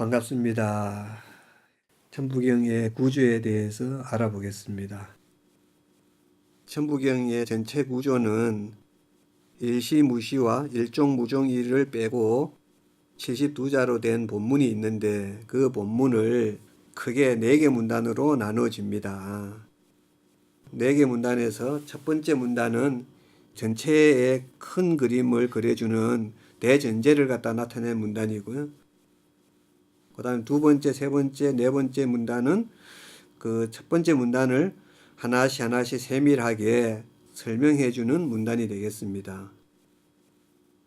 반갑습니다. 천부경의 구조에 대해서 알아보겠습니다. 천부경의 전체 구조는 일시무시와 일종무종일을 빼고 72자로 된 본문이 있는데 그 본문을 크게 4개 문단으로 나누어집니다. 4개 문단에서 첫 번째 문단은 전체의 큰 그림을 그려주는 대전제를 갖다 나타낸 문단이고요. 그 다음에 두 번째, 세 번째, 네 번째 문단은 그 첫 번째 문단을 하나씩 세밀하게 설명해 주는 문단이 되겠습니다.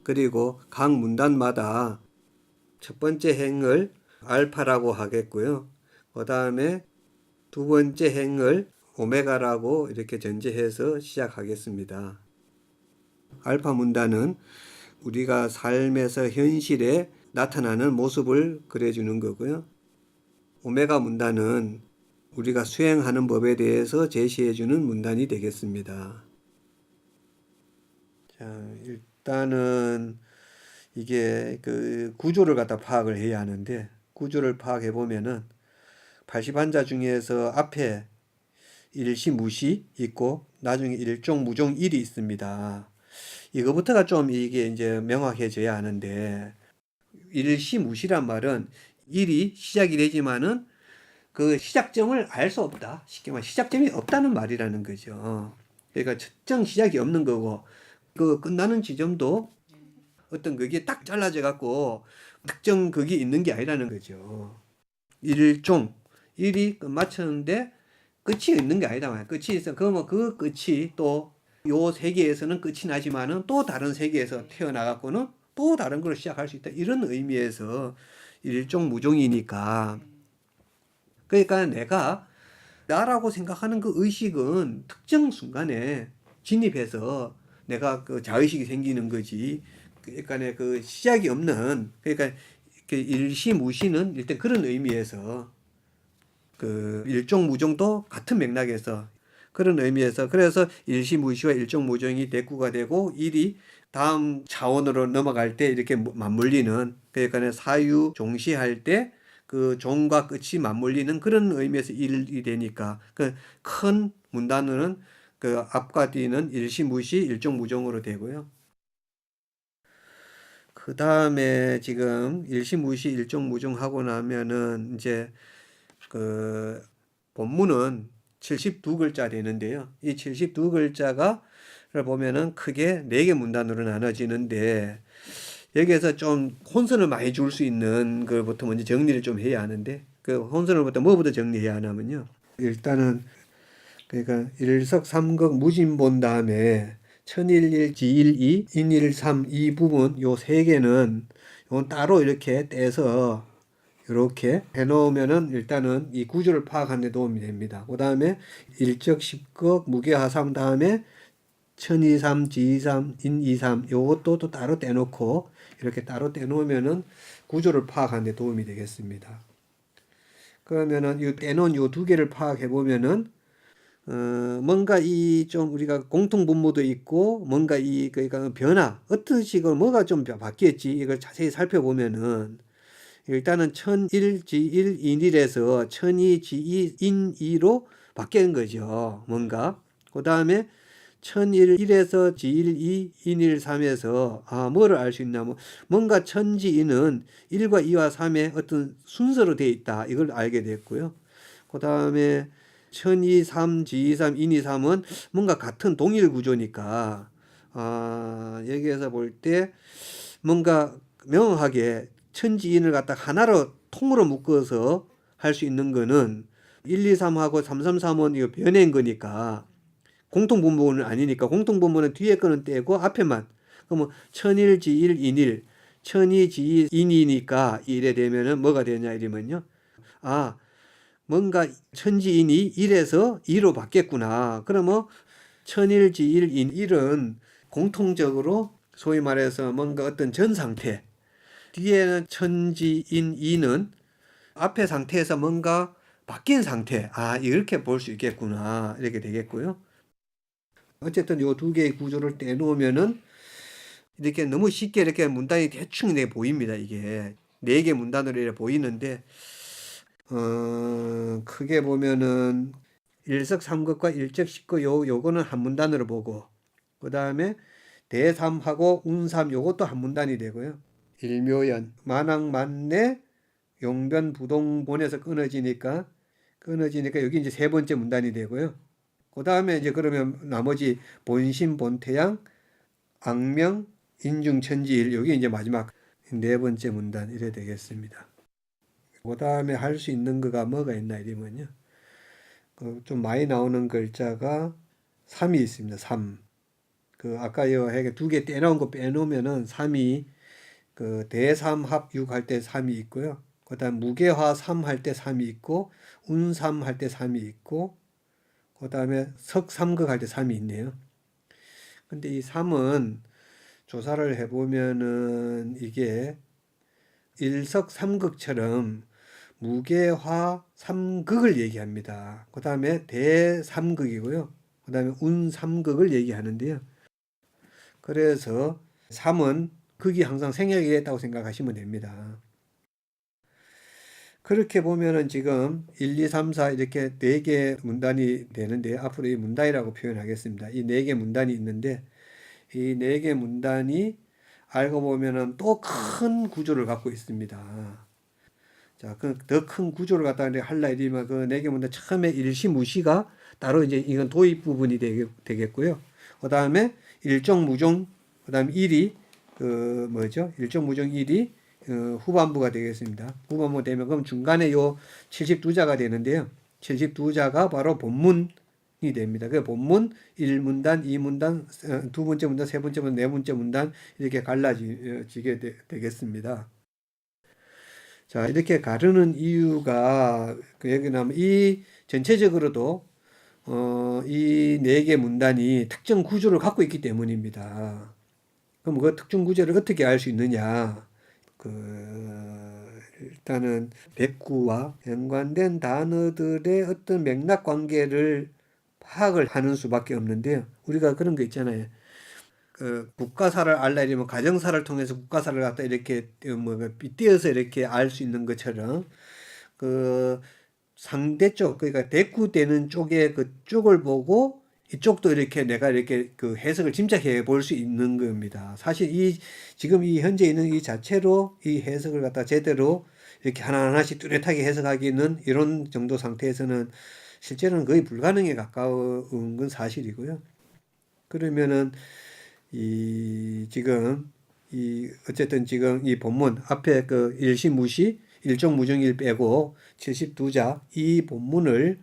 그리고 각 문단마다 첫 번째 행을 알파라고 하겠고요. 그 다음에 두 번째 행을 오메가라고 이렇게 전제해서 시작하겠습니다. 알파 문단은 우리가 삶에서 현실에 나타나는 모습을 그려주는 거고요. 오메가 문단은 우리가 수행하는 법에 대해서 제시해주는 문단이 되겠습니다. 자, 일단은 이게 그 구조를 갖다 파악을 해야 하는데, 구조를 파악해 보면은 80한자 중에서 앞에 일시무시 있고 나중에 일종무종일이 있습니다. 이거부터가 좀 이게 이제 명확해져야 하는데, 일시무시란 말은 일이 시작이 되지만은 그 시작점을 알 수 없다. 쉽게 말해 시작점이 없다는 말이라는 거죠. 그러니까 특정 시작이 없는 거고 그 끝나는 지점도 어떤 그게 딱 잘라져 갖고 특정 그게 있는 게 아니라는 거죠. 일종 일이 맞췄는데 끝이 있는 게 아니다. 끝이 있어. 그러면 그 끝이 또 요 세계에서는 끝이 나지만은 또 다른 세계에서 태어나갖고는 또 다른 걸 시작할 수 있다. 이런 의미에서 일종무종이니까. 그러니까 내가 나라고 생각하는 그 의식은 특정 순간에 진입해서 내가 그 자의식이 생기는 거지. 그러니까 그 시작이 없는, 그러니까 그 일시무시는 일단 그런 의미에서 그 일종무종도 같은 맥락에서 그런 의미에서 그래서 일시무시와 일종무종이 대꾸가 되고 일이 다음 차원으로 넘어갈 때 이렇게 맞물리는, 그러니까 사유종시할 때 그 종과 끝이 맞물리는 그런 의미에서 일이 되니까 그 큰 문단으로는 그 앞과 뒤는 일시무시 일종무종으로 되고요. 그 다음에 지금 일시무시 일종무종 하고 나면은 이제 그 본문은 72글자 되는데요. 이 72글자가 보면은 크게 4개 문단으로 나눠지는데 여기에서 좀 혼선을 많이 줄 수 있는 것부터 먼저 정리를 좀 해야 하는데 그 혼선을부터 뭐부터 정리해야 하냐면요. 일단은 그러니까 일석삼극 무진본 다음에 천일일, 지일이, 인일삼 이 부분 요 세 개는 요건 따로 이렇게 떼서 이렇게 해놓으면은 일단은 이 구조를 파악하는 데 도움이 됩니다. 그 다음에 일적 십극 무게하삼 다음에 천이삼, 지이삼, 인이삼 요것도 또 따로 떼놓고 이렇게 따로 떼놓으면은 구조를 파악하는 데 도움이 되겠습니다. 그러면은 이 떼놓은 요 두 개를 파악해 보면은 뭔가 이 좀 우리가 공통 분모도 있고 뭔가 이 그러니까 변화 어떤 식으로 뭐가 좀 바뀌었지 이걸 자세히 살펴보면은 일단은 천일지일 인일에서 천이지이 인이로 바뀐 거죠. 뭔가 그 다음에 천일일에서 지일이 인일삼에서 뭐를 알 수 있냐면 뭔가 천지인은 1과 2와 3의 어떤 순서로 되어 있다. 이걸 알게 됐고요. 그 다음에 천이삼, 지이삼, 인이삼은 뭔가 같은 동일 구조니까 여기에서 볼 때 뭔가 명확하게 천지인을 갖다 하나로 통으로 묶어서 할 수 있는 거는 1, 2, 3하고 3, 3, 3은 이거 변해인 거니까 공통분모는 아니니까 공통분모는 뒤에 거는 떼고 앞에만 그러면 천일지일 인일 천이지일 인이니까 이래 되면은 뭐가 되냐 이러면요 뭔가 천지인이 1에서 2로 바뀌었구나. 그러면 천일지일 인일은 공통적으로 소위 말해서 뭔가 어떤 전 상태 뒤에는 천지인 이는 앞의 상태에서 뭔가 바뀐 상태. 이렇게 볼 수 있겠구나. 이렇게 되겠고요. 어쨌든 요 두 개의 구조를 떼놓으면은 이렇게 너무 쉽게 이렇게 문단이 대충 보입니다. 이게 네 개 문단으로 이렇게 보이는데 크게 보면은 일석삼극과 일적십극 요거는 한 문단으로 보고 그 다음에 대삼하고 운삼 요것도 한 문단이 되고요. 일묘연 만왕만내 용변부동본에서 끊어지니까 여기 이제 세 번째 문단이 되고요. 그 다음에 이제 그러면 나머지 본심 본태양 악명 인중천지일 여기 이제 마지막 네 번째 문단 이래 되겠습니다. 그 다음에 할 수 있는 거가 뭐가 있나 이러면요. 좀 많이 나오는 글자가 3이 있습니다. 3. 아까 두 개 떼놓은 거 빼놓으면은 3이 대삼합6 할 때 3이 있고요. 그 다음 무게화 3 할 때 3이 있고 운삼 할 때 3이 있고 그 다음에 석삼극 할 때 3이 있네요. 근데 이 3은 조사를 해보면은 이게 일석삼극처럼 무게화 삼극을 얘기합니다. 그 다음에 대삼극이고요. 그 다음에 운삼극을 얘기하는데요. 그래서 3은 극이 항상 생략이 됐다고 생각하시면 됩니다. 그렇게 보면은 지금 1, 2, 3, 4 이렇게 4개 문단이 되는데 앞으로 이 문단이라고 표현하겠습니다. 이 4개 문단이 있는데 이 4개 문단이 알고 보면은 또 큰 구조를 갖고 있습니다. 자, 더 큰 구조를 갖다 할라 이러면 그 4개 문단 처음에 일시무시가 따로 이제 이건 도입 부분이 되겠고요. 그 다음에 일종무종, 그 다음 일이 일종무종 일이 후반부가 되겠습니다. 후반부 되면 그럼 중간에 요 72자가 되는데요. 72자가 바로 본문이 됩니다. 그 본문 1문단, 2문단, 두 번째 문단, 세 번째 문단, 네 번째 문단 이렇게 갈라지게 되겠습니다. 자, 이렇게 가르는 이유가 여기 나면 이 전체적으로도 이 4개 문단이 특정 구조를 갖고 있기 때문입니다. 그럼 그 특정 구조를 어떻게 알 수 있느냐? 일단은 백구와 연관된 단어들의 어떤 맥락 관계를 파악을 하는 수밖에 없는데요. 우리가 그런 거 있잖아요. 국가사를 알려면 가정사를 통해서 국가사를 갖다 이렇게 빗대어서 이렇게 알 수 있는 것처럼 상대쪽 그러니까 대꾸되는 쪽의 그쪽을 보고 이쪽도 이렇게 내가 이렇게 해석을 짐작해 볼 수 있는 겁니다. 사실 지금 이 현재 있는 이 자체로 이 해석을 갖다 제대로 이렇게 하나하나씩 뚜렷하게 해석하기는 이런 정도 상태에서는 실제로는 거의 불가능에 가까운 건 사실이고요. 그러면은 어쨌든 지금 이 본문 앞에 일시무시 일종무종일 빼고 72자 이 본문을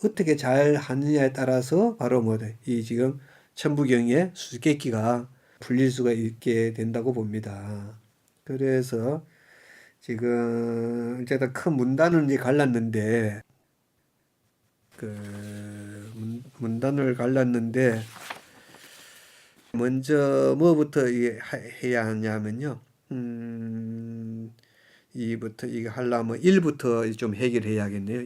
어떻게 잘 하느냐에 따라서 바로 이 지금 천부경의 수수께끼가 풀릴 수가 있게 된다고 봅니다. 그래서 지금 어쨌든 큰 문단을 이제 갈랐는데 문단을 갈랐는데 먼저 뭐부터 해야 하냐면요. 이부터 이거 하려면 1부터 좀 해결해야겠네요.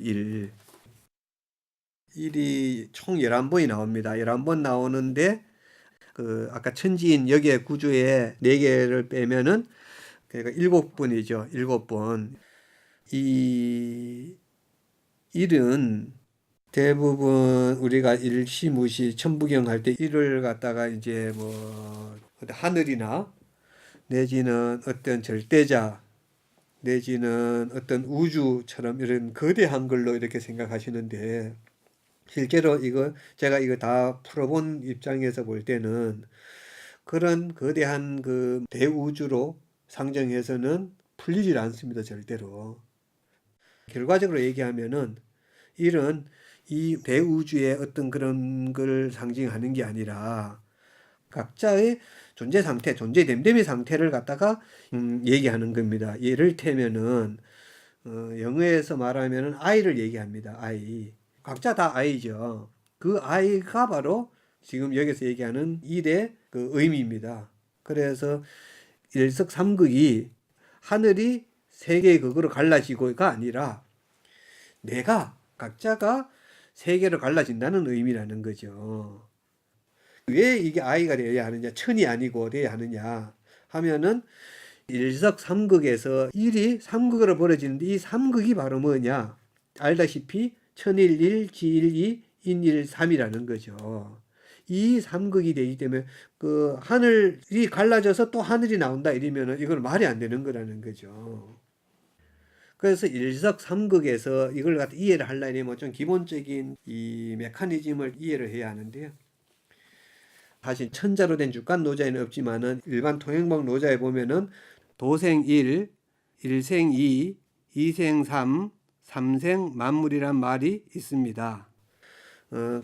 1이 총 11번이 나옵니다. 11번 나오는데 아까 천지인 역의 구조에 4개를 빼면은 그러니까 7번이죠. 7번. 이 1은 대부분 우리가 일시무시 천부경 할 때 1을 갖다가 이제 하늘이나 내지는 어떤 절대자 내지는 어떤 우주처럼 이런 거대한 걸로 이렇게 생각하시는데 실제로 제가 이거 다 풀어본 입장에서 볼 때는 그런 거대한 대우주로 상정해서는 풀리질 않습니다. 절대로. 결과적으로 얘기하면은 1은 이 대우주의 어떤 그런 걸 상징하는 게 아니라 각자의 존재 상태, 존재 됨됨이 상태를 갖다가 얘기하는 겁니다. 예를 들면은 영어에서 말하면은 I를 얘기합니다. I. 각자 다 I죠. 그 I가 바로 지금 여기서 얘기하는 일의 의미입니다. 그래서 일석삼극이 하늘이 세 개의 극으로 갈라지고가 아니라 내가 각자가 세 개로 갈라진다는 의미라는 거죠. 왜 이게 I가 되어야 하느냐, 천이 아니고 되어야 하느냐 하면은 일석삼극에서 일이 삼극으로 벌어지는데 이 삼극이 바로 뭐냐? 알다시피 천일일, 지일이, 인일삼이라는 거죠. 이 삼극이 되기 때문에 그 하늘이 갈라져서 또 하늘이 나온다 이러면은 이건 말이 안 되는 거라는 거죠. 그래서 일석삼극에서 이걸 갖다 이해를 하려면 좀 기본적인 이 메커니즘을 이해를 해야 하는데요. 사실 천자로 된 주간 노자에는 없지만은 일반 통행법 노자에 보면은 도생 1, 일생 2, 이생 3, 삼생 만물이란 말이 있습니다.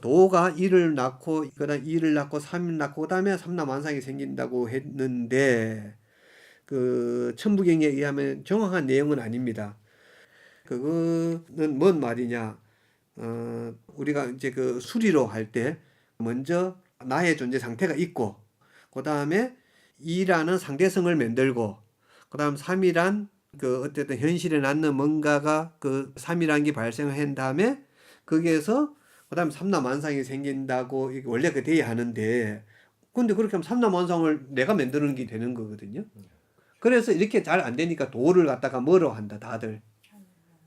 도가 1을 낳고 그다음 2를 낳고 3을 낳고 그다음에 삼라만상이 생긴다고 했는데 그 천부경에 의하면 정확한 내용은 아닙니다. 그거는 뭔 말이냐? 우리가 이제 그 수리로 할 때 먼저 나의 존재 상태가 있고 그 다음에 2라는 상대성을 만들고 그 다음 3이란 그 어쨌든 현실에 낳는 뭔가가 그 3이라는 게 발생한 다음에 거기에서 그 다음에 삼라만상이 생긴다고 원래 그 돼야 하는데 근데 그렇게 하면 삼라만상을 내가 만드는 게 되는 거거든요. 그래서 이렇게 잘 안 되니까 도를 갖다가 뭐로 한다 다들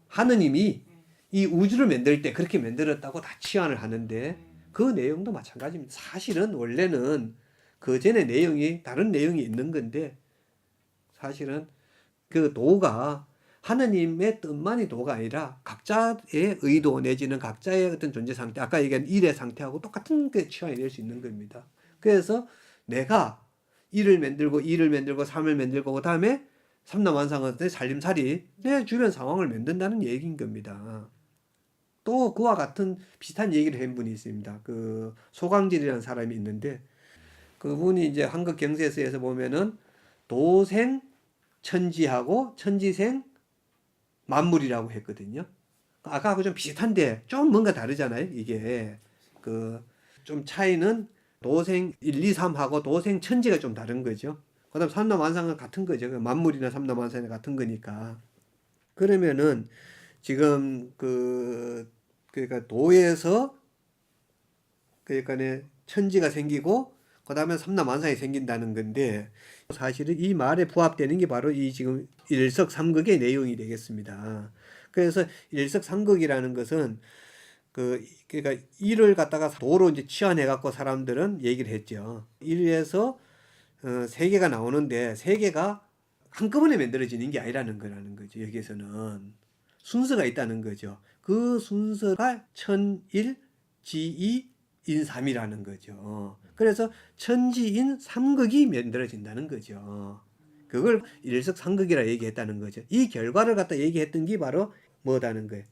하느님이 이 우주를 만들 때 그렇게 만들었다고 다 치환을 하는데 그 내용도 마찬가지입니다. 사실은 원래는 그 전에 내용이 다른 내용이 있는 건데 사실은 그 도가 하느님의 뜻만이 도가 아니라 각자의 의도 내지는 각자의 어떤 존재 상태 아까 얘기한 일의 상태하고 똑같은 게 치환이 될 수 있는 겁니다. 그래서 내가 1을 만들고 2를 만들고 3을 만들고 그 다음에 삼라만상은 내 살림살이 내 주변 상황을 만든다는 얘기인 겁니다. 또 그와 같은 비슷한 얘기를 한 분이 있습니다. 그 소광질이라는 사람이 있는데 그분이 이제 한국 경세서에서 보면은 도생 천지하고 천지생 만물이라고 했거든요. 아까하고 좀 비슷한데 좀 뭔가 다르잖아요. 이게 그 좀 차이는 도생 1, 2, 3하고 도생 천지가 좀 다른 거죠. 그다음 삼라만상은 같은 거죠. 만물이나 삼라만상이 같은 거니까. 그러면은 지금 그러니까 도에서 그러니까 천지가 생기고 그다음에 삼라만상이 생긴다는 건데 사실은 이 말에 부합되는 게 바로 이 지금 일석삼극의 내용이 되겠습니다. 그래서 일석삼극이라는 것은 그러니까 일을 갖다가 도로 이제 치환해 갖고 사람들은 얘기를 했죠. 일에서 세 개가 나오는데 세 개가 한꺼번에 만들어지는 게 아니라는 거라는 거죠. 여기에서는 순서가 있다는 거죠. 그 순서가 천일, 지이, 인삼이라는 거죠. 그래서 천지인 삼극이 만들어진다는 거죠. 그걸 일석삼극이라 얘기했다는 거죠. 이 결과를 갖다 얘기했던 게 바로 뭐다는 거예요.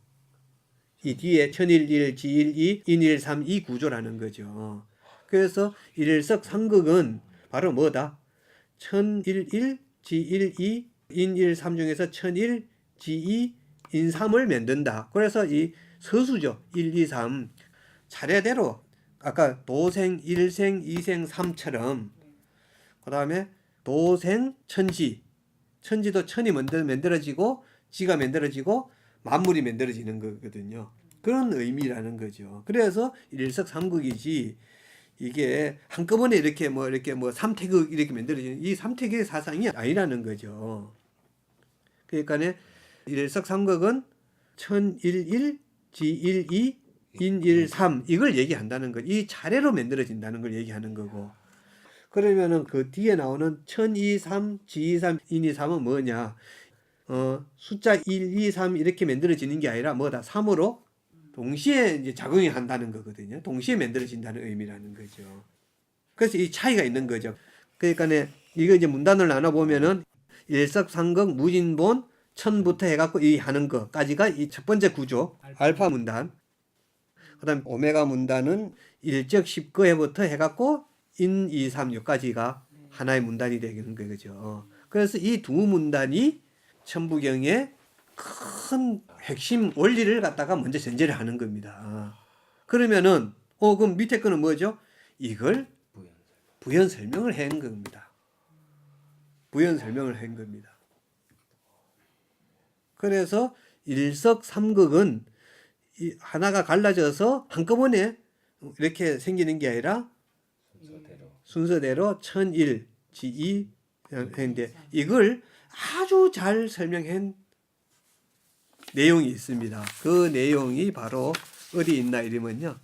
이 뒤에 천일일, 지일이, 인일삼 이 구조라는 거죠. 그래서 일석삼극은 바로 뭐다? 천일일, 지일이, 인일삼 중에서 천일, 지이, 인삼을 만든다. 그래서 이 서수죠. 1, 2, 3 차례대로 아까 도생, 일생, 이생, 삼처럼 그 다음에 도생, 천지 천지도 천이 만들어지고 지가 만들어지고 만물이 만들어지는 거거든요. 그런 의미라는 거죠. 그래서 일석삼극이지 이게 한꺼번에 이렇게 뭐 삼태극 이렇게 만들어지는 이 삼태극의 사상이 아니라는 거죠. 그러니까 일석삼극은 천일일, 지일이, 인일삼 이걸 얘기한다는 거. 이 차례로 만들어진다는 걸 얘기하는 거고. 그러면은 그 뒤에 나오는 천이삼, 지이삼, 인이삼은 뭐냐? 숫자 1, 2, 3 이렇게 만들어지는 게 아니라 뭐다? 3으로 동시에 이제 작용이 한다는 거거든요. 동시에 만들어진다는 의미라는 거죠. 그래서 이 차이가 있는 거죠. 그러니까 이거 이제 문단을 나눠 보면은 일석삼극 무진본 천부터 해갖고 이 하는 거까지가 이 첫 번째 구조 알파 문단. 그다음 오메가 문단은 일적 10거에부터 해갖고 인, 2, 3, 6까지가 하나의 문단이 되는 거죠. 그래서 이 두 문단이 천부경의 큰 핵심 원리를 갖다가 먼저 전제를 하는 겁니다. 그러면은 그럼 밑에 거는 뭐죠? 이걸 부연 설명을 한 겁니다. 부연 설명을 한 겁니다. 그래서 일석삼극은 하나가 갈라져서 한꺼번에 이렇게 생기는 게 아니라 순서대로 천일, 지이, 했는데 이걸 아주 잘 설명한 내용이 있습니다. 그 내용이 바로 어디 있나 이러면요.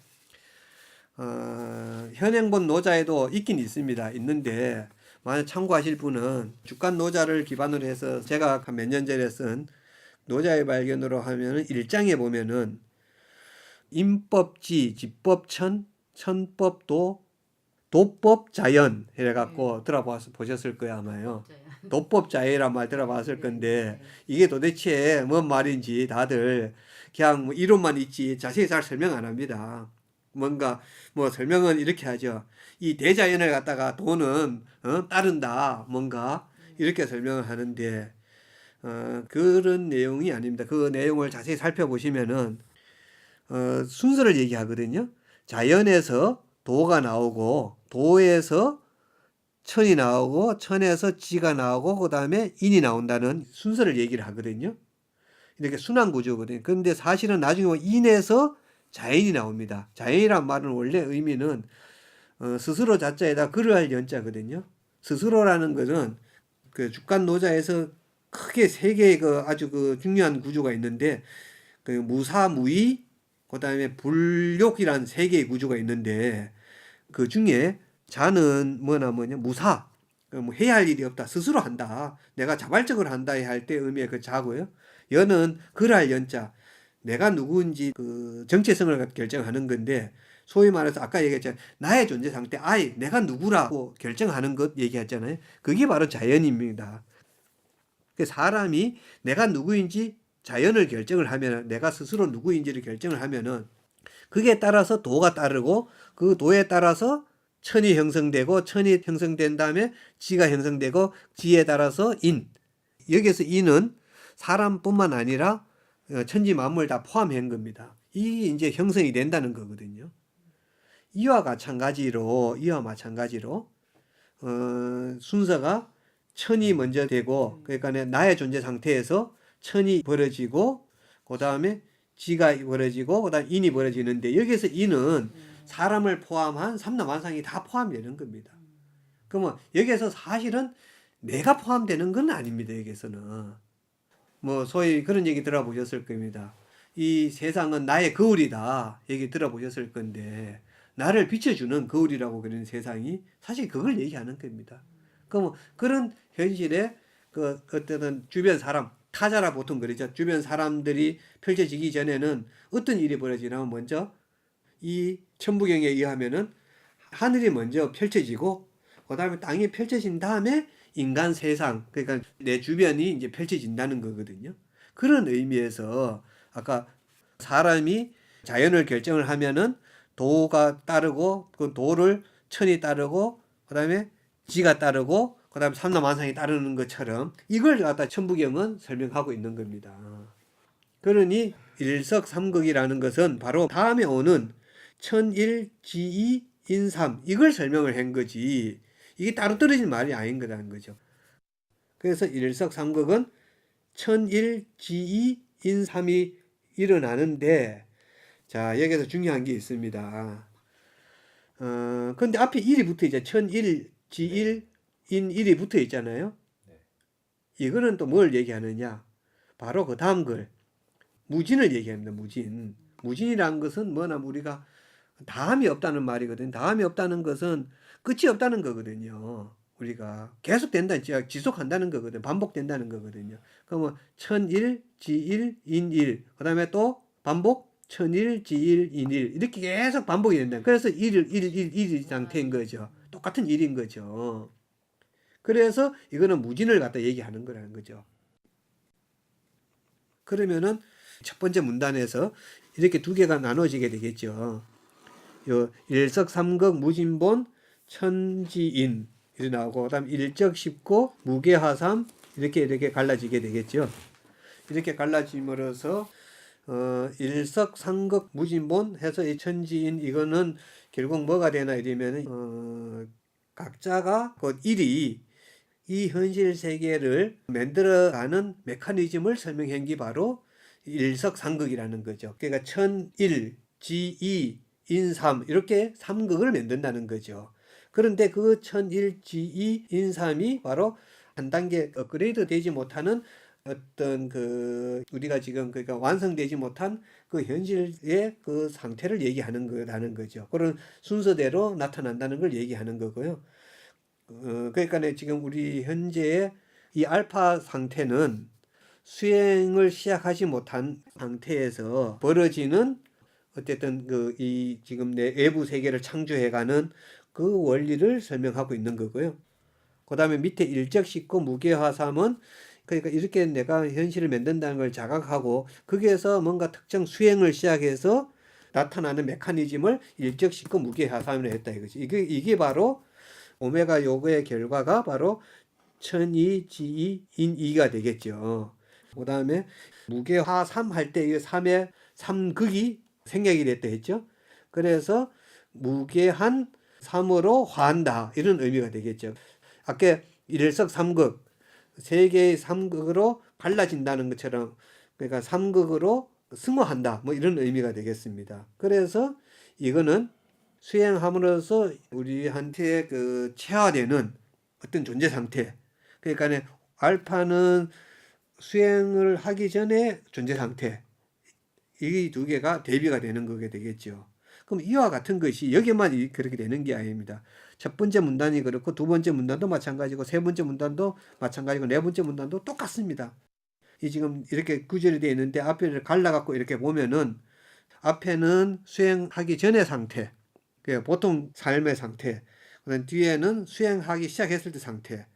현행본 노자에도 있긴 있습니다. 있는데 만약 참고하실 분은 주간 노자를 기반으로 해서 제가 몇 년 전에 쓴 노자의 발견으로 하면은 1장에 보면은 임법지, 지법천, 천법도, 도법자연 해갖고 들어보셨을 거예요 아마요. 도법자연이란 말 들어봤을 건데 이게 도대체 뭔 말인지 다들 그냥 뭐 이론만 있지 자세히 잘 설명 안 합니다. 뭔가 뭐 설명은 이렇게 하죠. 이 대자연을 갖다가 도는 따른다 뭔가 이렇게 설명을 하는데 그런 내용이 아닙니다. 그 내용을 자세히 살펴보시면은 순서를 얘기하거든요. 자연에서 도가 나오고 도에서 천이 나오고 천에서 지가 나오고 그 다음에 인이 나온다는 순서를 얘기를 하거든요. 이렇게 순환 구조거든요. 그런데 사실은 나중에 인에서 자연이 나옵니다. 자연이란 말은 원래 의미는 스스로 자자에다 그러할 연자거든요. 스스로라는 것은 그 주간 노자에서 크게 세 개의 그 아주 그 중요한 구조가 있는데 그 무사무의 그다음에 불욕이란 세 개의 구조가 있는데 그 중에 자는 뭐냐 무사 뭐 해야 할 일이 없다 스스로 한다 내가 자발적으로 한다 할 때 의미의 그 자고요. 여는 그랄 연자 내가 누구인지 그 정체성을 결정하는 건데 소위 말해서 아까 얘기했잖아요. 나의 존재 상태 아이 내가 누구라고 결정하는 것 얘기했잖아요. 그게 바로 자연입니다. 사람이 내가 누구인지 자연을 결정을 하면 내가 스스로 누구인지를 결정을 하면은 그게 따라서 도가 따르고 그 도에 따라서 천이 형성되고 천이 형성된 다음에 지가 형성되고 지에 따라서 인 여기서 인은 사람뿐만 아니라 천지 만물 다 포함한 겁니다. 이게 이제 형성이 된다는 거거든요. 이와 마찬가지로 순서가 천이 먼저 되고 그러니까 나의 존재 상태에서 천이 벌어지고 그 다음에 지가 벌어지고 그 다음에 인이 벌어지는데 여기서 인은 사람을 포함한 삼라만상이 다 포함되는 겁니다. 그러면 여기에서 사실은 내가 포함되는 건 아닙니다. 여기서는 뭐 소위 그런 얘기 들어보셨을 겁니다. 이 세상은 나의 거울이다 얘기 들어보셨을 건데 나를 비춰주는 거울이라고 그러는 세상이 사실 그걸 얘기하는 겁니다. 그럼 그런 현실에 그 어떤 주변 사람 타자라 보통 그러죠. 주변 사람들이 펼쳐지기 전에는 어떤 일이 벌어지냐면 먼저 이 천부경에 의하면은 하늘이 먼저 펼쳐지고 그다음에 땅이 펼쳐진 다음에 인간 세상 그러니까 내 주변이 이제 펼쳐진다는 거거든요. 그런 의미에서 아까 사람이 자연을 결정을 하면은 도가 따르고 그 도를 천이 따르고 그다음에 지가 따르고 그다음에 삼라만상이 따르는 것처럼 이걸 갖다 천부경은 설명하고 있는 겁니다. 그러니 일석삼극이라는 것은 바로 다음에 오는 천일, 지이, 인삼 이걸 설명을 한 거지 이게 따로 떨어진 말이 아닌 거라는 거죠. 그래서 일석삼극은 천일, 지이, 인삼이 일어나는데 자 여기서 중요한 게 있습니다. 근데 앞에 일이 붙어 있죠. 천일, 지일, 인일이 붙어 있잖아요. 이거는 또 뭘 얘기하느냐? 바로 그 다음 글 무진을 얘기합니다. 무진. 무진이라는 것은 뭐나 우리가 다함이 없다는 말이거든요. 다함이 없다는 것은 끝이 없다는 거거든요. 우리가 계속 된다, 지속한다는 거거든요. 반복된다는 거거든요. 그러면 천일, 지일, 인일, 그 다음에 또 반복 천일, 지일, 인일 이렇게 계속 반복이 된다. 그래서 일 상태인 거죠. 똑같은 일인 거죠. 그래서 이거는 무진을 갖다 얘기하는 거라는 거죠. 그러면은 첫 번째 문단에서 이렇게 두 개가 나눠지게 되겠죠. 요 일석삼극 무진본 천지인 이렇게 나오고 그다음 일적십고 무게화삼 이렇게 갈라지게 되겠죠. 이렇게 갈라짐으로써 일석삼극 무진본 해서 이 천지인 이거는 결국 뭐가 되나 이러면은 각자가 그 일이 이 현실 세계를 만들어가는 메커니즘을 설명한 게 바로 일석삼극이라는 거죠. 그러니까 천일, 지이, 인삼 이렇게 삼극을 만든다는 거죠. 그런데 그 천일, 지이, 인삼이 바로 한 단계 업그레이드 되지 못하는 어떤 그 우리가 지금 그러니까 완성되지 못한 그 현실의 그 상태를 얘기하는 거라는 거죠. 그런 순서대로 나타난다는 걸 얘기하는 거고요. 그러니까 지금 우리 현재의 이 알파 상태는 수행을 시작하지 못한 상태에서 벌어지는 어쨌든 그 이 지금 내 외부 세계를 창조해가는 그 원리를 설명하고 있는 거고요. 그 다음에 밑에 일적식고 무게화삼은 그러니까 이렇게 내가 현실을 만든다는 걸 자각하고 거기에서 뭔가 특정 수행을 시작해서 나타나는 메커니즘을 일적식고 무게화삼으로 했다 이거지. 이게 바로 오메가 요거의 결과가 바로 천이, 지이, 인이가 되겠죠. 그 다음에 무게화삼 할 때 이 3의 3극이 생략이 됐다 했죠. 그래서 무게한 3으로 화한다 이런 의미가 되겠죠. 아까 일석삼극 세 개의 삼극으로 갈라진다는 것처럼 그러니까 삼극으로 승화한다 뭐 이런 의미가 되겠습니다. 그래서 이거는 수행함으로써 우리한테 그 체화되는 어떤 존재 상태. 그러니까 알파는 수행을 하기 전에 존재 상태. 이 두 개가 대비가 되는 거게 되겠죠. 그럼 이와 같은 것이 여기만 그렇게 되는 게 아닙니다. 첫 번째 문단이 그렇고 두 번째 문단도 마찬가지고 세 번째 문단도 마찬가지고 네 번째 문단도 똑같습니다. 이 지금 이렇게 구절이 되어 있는데 앞에를 갈라갖고 이렇게 보면은 앞에는 수행하기 전의 상태, 보통 삶의 상태, 그다음 뒤에는 수행하기 시작했을 때 상태,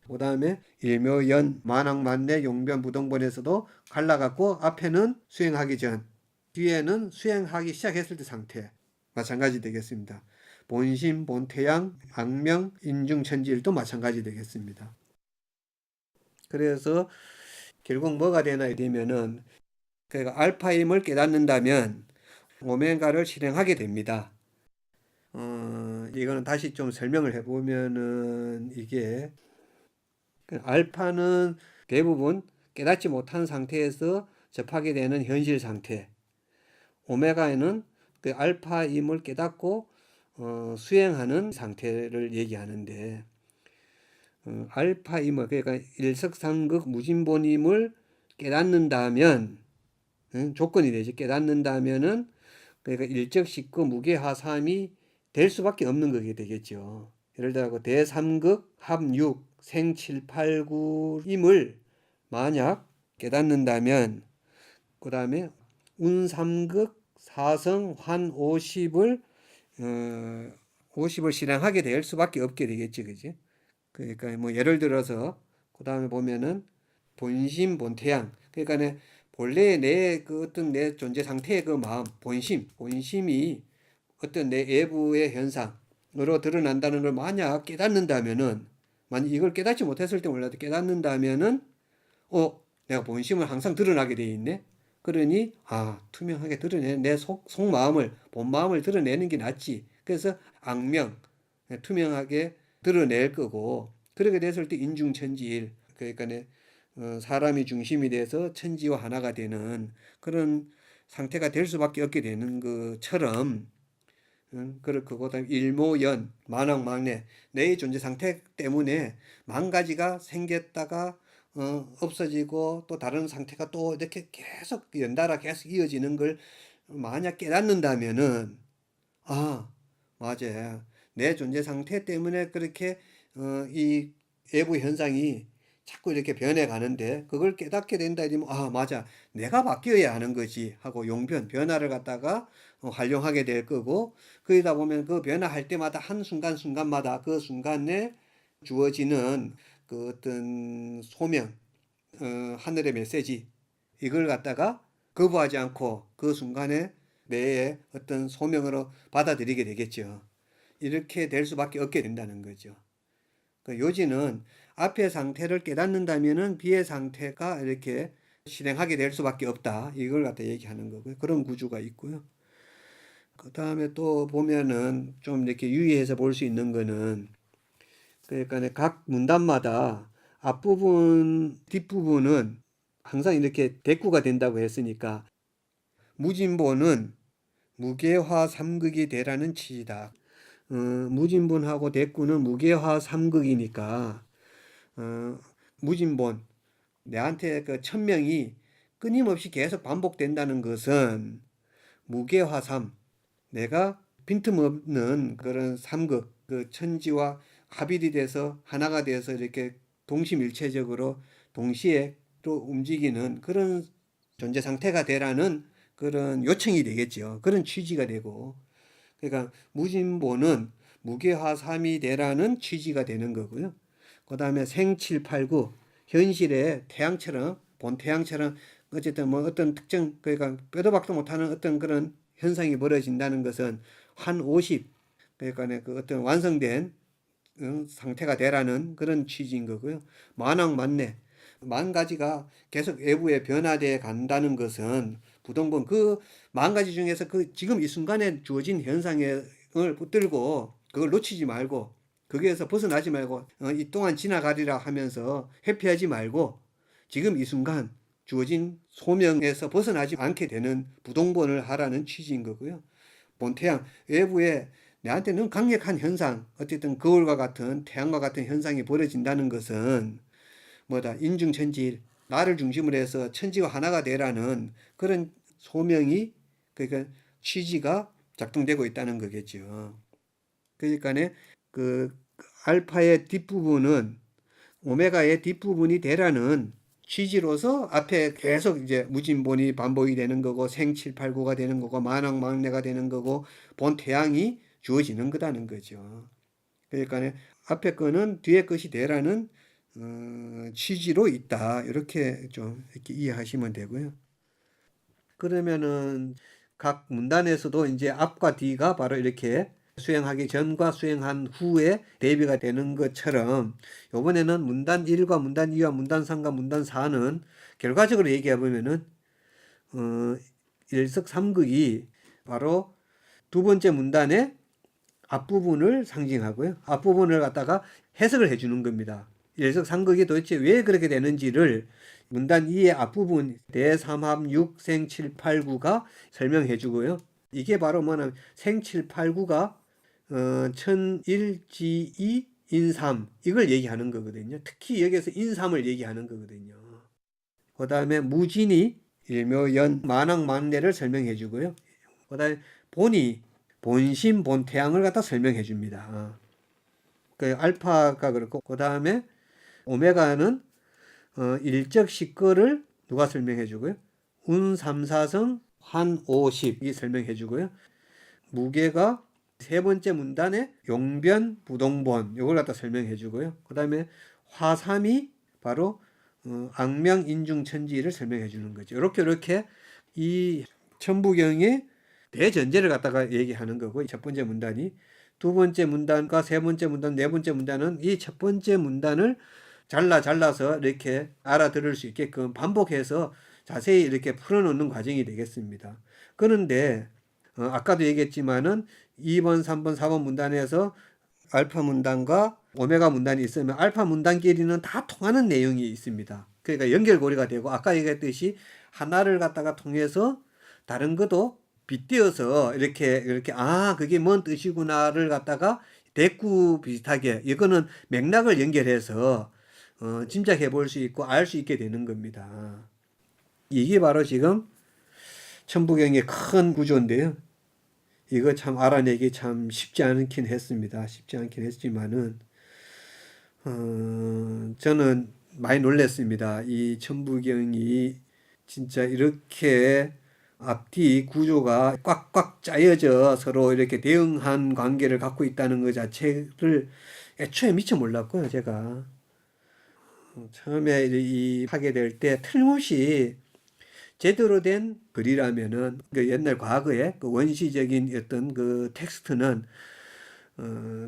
그 다음에 일묘연 만왕만내 용변부동본에서도 갈라갖고 앞에는 수행하기 전, 뒤에는 수행하기 시작했을 때 상태 마찬가지 되겠습니다. 본심, 본태양, 악명, 인중천지일도 마찬가지 되겠습니다. 그래서 결국 뭐가 되나 되면은 그러니까 알파임을 깨닫는다면 오메가를 실행하게 됩니다. 이거는 다시 좀 설명을 해보면은 이게 알파는 대부분 깨닫지 못한 상태에서 접하게 되는 현실 상태. 오메가에는 그 알파임을 깨닫고 수행하는 상태를 얘기하는데 알파임을 그러니까 일석삼극 무진본임을 깨닫는다면 조건이 되지. 깨닫는다면은 그러니까 일적식고 무게화삼이 될 수밖에 없는 거게 되겠죠. 예를 들어 대삼극 합육 생칠팔구임을 만약 깨닫는다면 그 다음에 운삼극 사성 환오십을 50을 실행하게 될 수밖에 없게 되겠지, 그지? 그러니까 뭐 예를 들어서 그 다음에 보면은 본심 본태양 그러니까 본래 내 그 어떤 내 존재 상태의 그 마음 본심이 어떤 내 외부의 현상으로 드러난다는 걸 만약 깨닫는다면은 만약 이걸 깨닫지 못했을 때 몰라도 깨닫는다면은 내가 본심을 항상 드러나게 돼 있네. 그러니 투명하게 드러내 내 속마음을 본마음을 드러내는 게 낫지. 그래서 악명 투명하게 드러낼 거고 그렇게 됐을 때 인중천지일 그러니까 사람이 중심이 돼서 천지와 하나가 되는 그런 상태가 될 수밖에 없게 되는 것처럼 그렇고 그다음 일모연 만왕만내 내 존재 상태 때문에 만 가지가 생겼다가 없어지고 또 다른 상태가 또 이렇게 계속 연달아 계속 이어지는 걸 만약 깨닫는다면은 맞아요. 내 존재 상태 때문에 그렇게 이 외부 현상이 자꾸 이렇게 변해 가는데 그걸 깨닫게 된다 이러면 맞아. 내가 바뀌어야 하는 거지 하고 변화를 갖다가 활용하게 될 거고 그러다 보면 그 변화할 때마다 한순간순간마다 그 순간에 주어지는 그 어떤 소명, 하늘의 메시지 이걸 갖다가 거부하지 않고 그 순간에 내의 어떤 소명으로 받아들이게 되겠죠. 이렇게 될 수밖에 없게 된다는 거죠. 그 요지는 앞의 상태를 깨닫는다면은 뒤의 상태가 이렇게 실행하게 될 수밖에 없다. 이걸 갖다 얘기하는 거고요. 그런 구조가 있고요. 그 다음에 또 보면은 좀 이렇게 유의해서 볼 수 있는 거는 그러니까 각 문단마다 앞부분, 뒷부분은 항상 이렇게 대꾸가 된다고 했으니까 무진본은 무게화 삼극이 되라는 취지다. 무진본하고 대꾸는 무게화 삼극이니까 어, 무진본, 내한테 그 천명이 끊임없이 계속 반복된다는 것은 무게화삼, 내가 빈틈없는 그런 삼극, 그 천지와 합일이 돼서 하나가 돼서 이렇게 동시밀체적으로 동시에 또 움직이는 그런 존재 상태가 되라는 그런 요청이 되겠죠. 그런 취지가 되고. 그러니까 무진보는 무게화삼이 되라는 취지가 되는 거고요. 그 다음에 생칠팔구, 현실의 태양처럼, 본 태양처럼 어쨌든 뭐 어떤 특정, 그러니까 빼도 박도 못하는 어떤 그런 현상이 벌어진다는 것은 한 50, 그러니까 그 어떤 완성된 상태가 되라는 그런 취지인 거고요. 만왕만내, 만 가지가 계속 외부에 변화되어 간다는 것은 부동본 그 만 가지 중에서 그 지금 이 순간에 주어진 현상을 붙들고 그걸 놓치지 말고 거기에서 벗어나지 말고 이 동안 지나가리라 하면서 회피하지 말고 지금 이 순간 주어진 소명에서 벗어나지 않게 되는 부동본을 하라는 취지인 거고요. 본태양 외부에 내한테는 강력한 현상, 어쨌든 거울과 같은 태양과 같은 현상이 벌어진다는 것은 뭐다 인중천지 나를 중심으로 해서 천지가 하나가 되라는 그런 소명이 그러니까 취지가 작동되고 있다는 거겠죠. 그러니까 그 알파의 뒷부분은 오메가의 뒷부분이 되라는 취지로서 앞에 계속 이제 무진본이 반복이 되는 거고 생칠팔구가 되는 거고 만왕망래가 되는 거고 본 태양이 주어지는 거다는 거죠. 그러니까 앞에 거는 뒤에 것이 되라는 취지로 있다. 이렇게 좀 이렇게 이해하시면 되고요. 그러면은 각 문단에서도 이제 앞과 뒤가 바로 이렇게 수행하기 전과 수행한 후에 대비가 되는 것처럼 이번에는 문단 1과 문단 2와 문단 3과 문단 4는 결과적으로 얘기해 보면은 일석삼극이 바로 두 번째 문단의 앞부분을 상징하고요. 앞부분을 갖다가 해석을 해주는 겁니다. 일석삼극이 도대체 왜 그렇게 되는지를 문단 2의 앞부분 대삼합 육생칠팔구가 설명해 주고요. 이게 바로 뭐냐면 생칠팔구가 천일지이 인삼 이걸 얘기하는 거거든요. 특히 여기서 인삼을 얘기하는 거거든요. 그 다음에 무진이 일묘연 만왕만래를 설명해 주고요. 그 다음에 본이 본심 본태양을 갖다 설명해 줍니다. 그 알파가 그렇고 그 다음에 오메가는 일적 식거를 누가 설명해 주고요. 운삼사성 환오십이 설명해 주고요. 무게가 세 번째 문단에 용변 부동본 이걸 갖다 설명해 주고요. 그 다음에 화삼이 바로 악명 인중천지를 설명해 주는 거죠. 이렇게 이 천부경의 대전제를 갖다가 얘기하는 거고 첫 번째 문단이 두 번째 문단과 세 번째 문단, 네 번째 문단은 이 첫 번째 문단을 잘라서 이렇게 알아들을 수 있게끔 반복해서 자세히 이렇게 풀어놓는 과정이 되겠습니다. 그런데 아까도 얘기했지만은 2번, 3번, 4번 문단에서 알파 문단과 오메가 문단이 있으면 알파 문단끼리는 다 통하는 내용이 있습니다. 그러니까 연결고리가 되고 아까 얘기했듯이 하나를 갖다가 통해서 다른 것도 빗대어서 이렇게 그게 뭔 뜻이구나를 갖다가 대꾸 비슷하게 이거는 맥락을 연결해서 짐작해 볼 수 있고 알 수 있게 되는 겁니다. 이게 바로 지금 천부경의 큰 구조인데요. 이거 참 알아내기 참 쉽지 않긴 했습니다. 쉽지 않긴 했지만은 저는 많이 놀랐습니다. 이 천부경이 진짜 이렇게 앞뒤 구조가 꽉꽉 짜여져 서로 이렇게 대응한 관계를 갖고 있다는 것 자체를 애초에 미처 몰랐고요, 제가. 처음에 이 하게 될 때 틀림없이 제대로 된 글이라면은 그 옛날 과거에 그 원시적인 어떤 그 텍스트는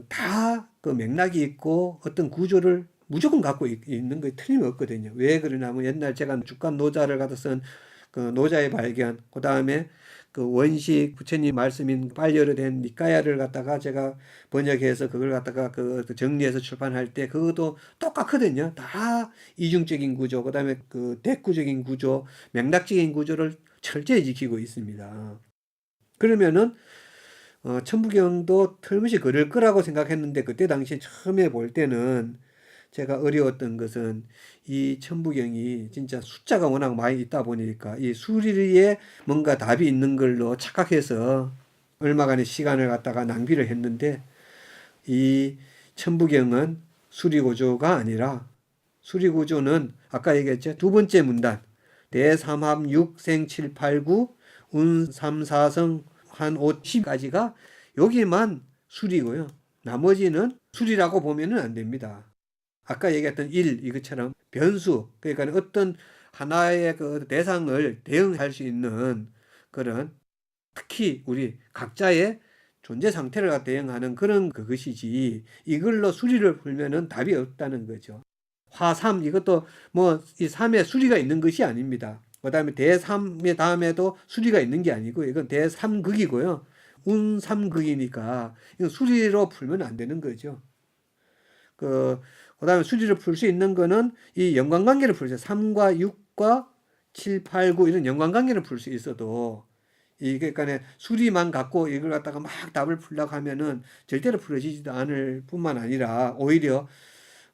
다 그 맥락이 있고 어떤 구조를 무조건 갖고 있는 거 틀림없거든요. 왜 그러냐면 옛날 제가 주간 노자를 갖다 쓴 그 노자의 발견, 그 다음에 그 원시 부처님 말씀인 빨려로 된 니까야를 갖다가 제가 번역해서 그걸 갖다가 그 정리해서 출판할 때 그것도 똑같거든요. 다 이중적인 구조, 그 다음에 그 대구적인 구조, 맥락적인 구조를 철저히 지키고 있습니다. 그러면은 천부경도 틀림없이 그럴 거라고 생각했는데 그때 당시에 처음에 볼 때는 제가 어려웠던 것은 이 천부경이 진짜 숫자가 워낙 많이 있다 보니까 이 수리에 뭔가 답이 있는 걸로 착각해서 얼마간의 시간을 갖다가 낭비를 했는데, 이 천부경은 수리구조가 아니라, 수리구조는 아까 얘기했죠. 두 번째 문단 대삼합 육생칠팔구 운삼사성 한 50까지가 여기만 수리고요. 나머지는 수리라고 보면은 안 됩니다. 아까 얘기했던 일 이것처럼 변수, 그러니까 어떤 하나의 그 대상을 대응할 수 있는 그런, 특히 우리 각자의 존재 상태를 대응하는 그런 그것이지, 이걸로 수리를 풀면은 답이 없다는 거죠. 화삼 이것도 뭐 이 3에 수리가 있는 것이 아닙니다. 그 다음에 대3의 다음에도 수리가 있는 게 아니고 이건 대3극이고요. 운3극이니까 이건 수리로 풀면 안 되는 거죠. 그 다음에 수리를 풀 수 있는 거는 이 연관관계를 풀죠. 3과 6과 7, 8, 9 이런 연관관계를 풀 수 있어도, 이게 그러니까 수리만 갖고 이걸 갖다가 막 답을 풀려고 하면은 절대로 풀어지지도 않을 뿐만 아니라 오히려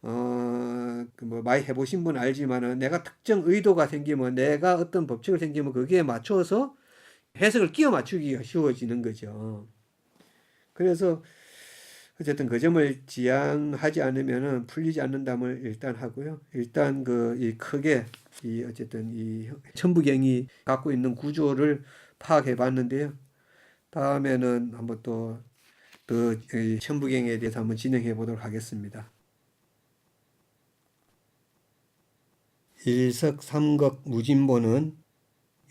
뭐 많이 해보신 분 알지만은 내가 특정 의도가 생기면, 내가 어떤 법칙을 생기면 거기에 맞춰서 해석을 끼워 맞추기가 쉬워지는 거죠. 그래서 어쨌든 그 점을 지양하지 않으면은 풀리지 않는다면 일단 하고요. 일단 이 크게 이 어쨌든 이 천부경이 갖고 있는 구조를 파악해 봤는데요. 다음에는 한번 또 이 천부경에 대해서 한번 진행해 보도록 하겠습니다. 일석삼극 무진보는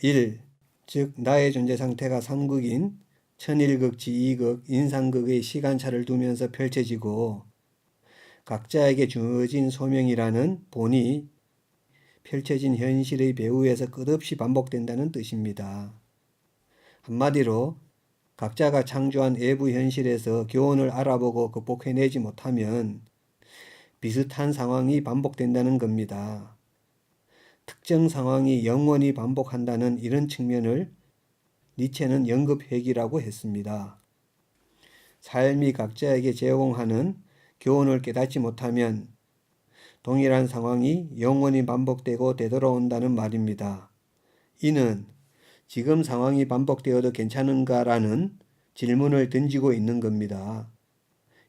1. 즉 나의 존재 상태가 삼극인 천일극지 이극 인상극의 시간차를 두면서 펼쳐지고 각자에게 주어진 소명이라는 본이 펼쳐진 현실의 배후에서 끝없이 반복된다는 뜻입니다. 한마디로 각자가 창조한 외부 현실에서 교훈을 알아보고 극복해내지 못하면 비슷한 상황이 반복된다는 겁니다. 특정 상황이 영원히 반복한다는 이런 측면을 니체는 연급회귀라고 했습니다. 삶이 각자에게 제공하는 교훈을 깨닫지 못하면 동일한 상황이 영원히 반복되고 되돌아온다는 말입니다. 이는 지금 상황이 반복되어도 괜찮은가라는 질문을 던지고 있는 겁니다.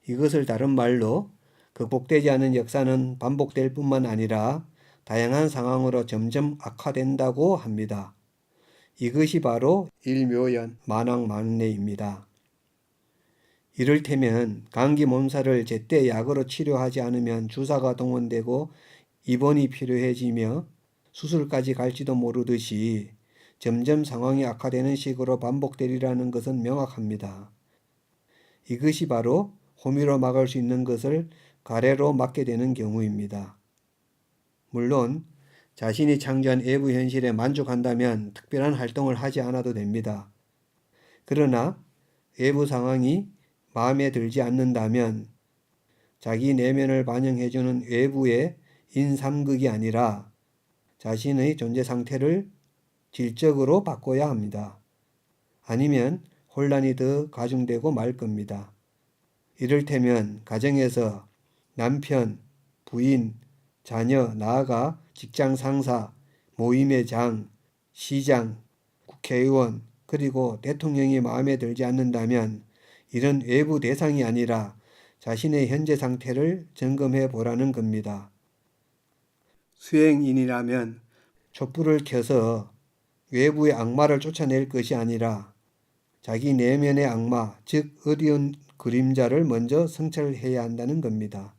이것을 다른 말로 극복되지 않은 역사는 반복될 뿐만 아니라 다양한 상황으로 점점 악화된다고 합니다. 이것이 바로 일묘연 만왕만례입니다. 이를테면 감기 몸살을 제때 약으로 치료하지 않으면 주사가 동원되고 입원이 필요해지며 수술까지 갈지도 모르듯이 점점 상황이 악화되는 식으로 반복되리라는 것은 명확합니다. 이것이 바로 호미로 막을 수 있는 것을 가래로 막게 되는 경우입니다. 물론 자신이 창조한 외부 현실에 만족한다면 특별한 활동을 하지 않아도 됩니다. 그러나 외부 상황이 마음에 들지 않는다면 자기 내면을 반영해주는 외부의 인삼극이 아니라 자신의 존재 상태를 질적으로 바꿔야 합니다. 아니면 혼란이 더 가중되고 말 겁니다. 이를테면 가정에서 남편, 부인, 자녀, 나아가 직장 상사, 모임의 장, 시장, 국회의원, 그리고 대통령이 마음에 들지 않는다면 이런 외부 대상이 아니라 자신의 현재 상태를 점검해 보라는 겁니다. 수행인이라면 촛불을 켜서 외부의 악마를 쫓아낼 것이 아니라 자기 내면의 악마, 즉 어두운 그림자를 먼저 성찰해야 한다는 겁니다.